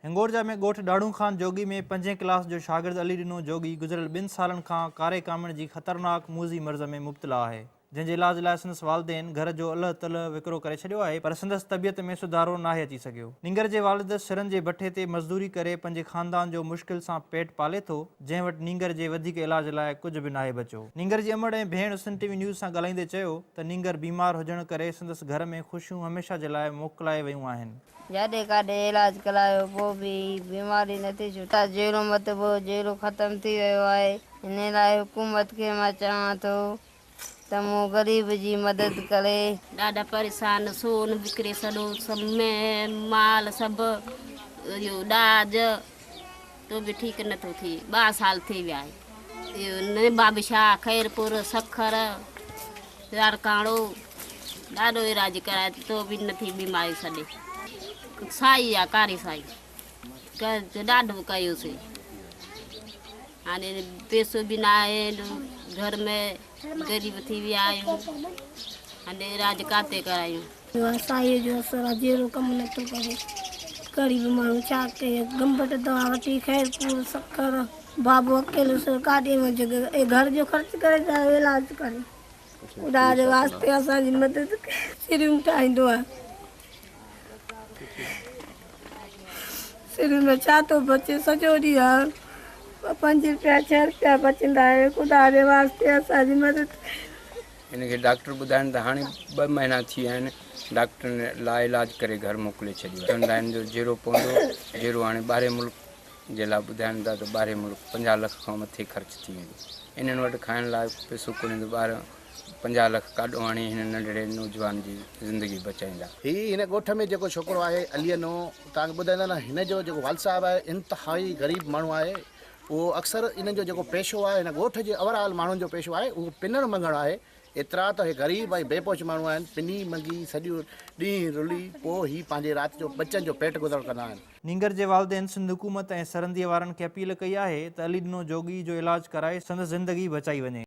हिंगोरजा में ॻोठ ॾाढ़ू खान जोगी में 5 क्लास जो शागिर्द अली ॾिनो जोगी गुज़िरियल 2 सालनि खां कारे कामण जी ख़तरनाक मूज़ी मर्ज़ में मुब्तला आहे, जंहिंजे इलाज लाइ संदसि वालिदेन घर जो अल्ह तलह विकिरो करे छॾियो आहे, पर संदसि तबियत में सुधारो नाहे अची सघियो। नींगर जे वालिद सिरनि जे भठे ते मज़दूरी करे पंहिंजे ख़ानदान जो मुश्किल सां पेट पाले थो, जंहिं वटि नींगर जे वधीक इलाज लाइ कुझु बि नाहे बचियो। नींगर जी अमड़ ऐं भेण सन टीवी न्यूज़ सां ॻाल्हाईंदे चयो त नींगर बीमार हुजण करे संदसि घर में ख़ुशियूं हमेशह जे लाइ मोकिलाए वियूं आहिनि। जाॾे काॾे इलाज करायो पोइ बि बीमारी नथी छुटे, जहिड़ो मत पोइ जहिड़ो ख़तमु थी वियो आहे। हिन लाइ हुकूमत खे मां चवां थो त मूं ग़रीब जी मदद करे। ॾाढा परेशान, सोन विकिरे छॾो, समय माल सभु इहो ॾाज तो बि ठीकु नथो थिए। 2 साल थी विया आहे। इहो निबा शाह खैरपुर सखर यारकाणो ॾाढो इलाज कराए तो बि नथी बीमारी छॾे। साई आहे कारी साई ॾाढो कयोसीं, हाणे पैसो बि न आहे, घर में ग़रीब थी विया आहियूं, हाणे इलाज काथे करायूं। साईअ जो असरु आहे, जहिड़ो कमु नथो करे, ग़रीब माण्हू छा कजे। गंबट दवा वठी खैरपुर सखर बाबू अकेलो सो काॾे वञे, घर जो ख़र्च करे इलाज करे। इलाज वास्ते असांजी मदद सिरियूं ठाहींदो आहे। सिरियूं में छा थो बचे, सॼो ॾींहुं आहे 5 रुपया 6 रुपया बचंदा आहिनि। ख़ुदा जे वास्ते असांजी मदद। हिनखे डॉक्टर ॿुधाइनि त हाणे 2 महीना थी विया आहिनि, डॉक्टर ने लाइलाज करे घर मोकिले छॾियो। चवंदा आहिनि जो जहिड़ो पवंदो, जहिड़ो हाणे ॿाहिरि मुल्क जे लाइ ॿुधाइनि था त ॿाहिरि मुल्क 50 लख खां मथे ख़र्च थी वेंदो। इन्हनि वटि खाइण लाइ पैसो कोन्हे, 50 लख काॾो हाणे हिन नंढड़े नौजवान जी ज़िंदगी बचाईंदा। हिन ॻोठ में जेको छोकिरो आहे अलीअनो, तव्हांखे ॿुधाईंदा न, हिन जो जेको वाल साहब आहे इंतिहाई ग़रीब माण्हू आहे। उहो अक्सर इन जो जेको पेशो आहे, हिन ॻोठ जे ओवरऑल माण्हुनि जो पेशो आहे, उहो पिनर मंगणु आहे। एतिरा त हे ग़रीब ऐं बेपोच माण्हू आहिनि, पिनी मंगी सॼो ॾींहुं रुली पोइ ही पंहिंजे राति जो बचनि जो पेट गुज़र कंदा आहिनि। नींगर जे वालिदेन सिंध हुकूमत ऐं सरहदीअ वारनि खे अपील कई आहे त अली ॾिनो जोगी जो इलाज कराए संदसि ज़िंदगी बचाई वञे।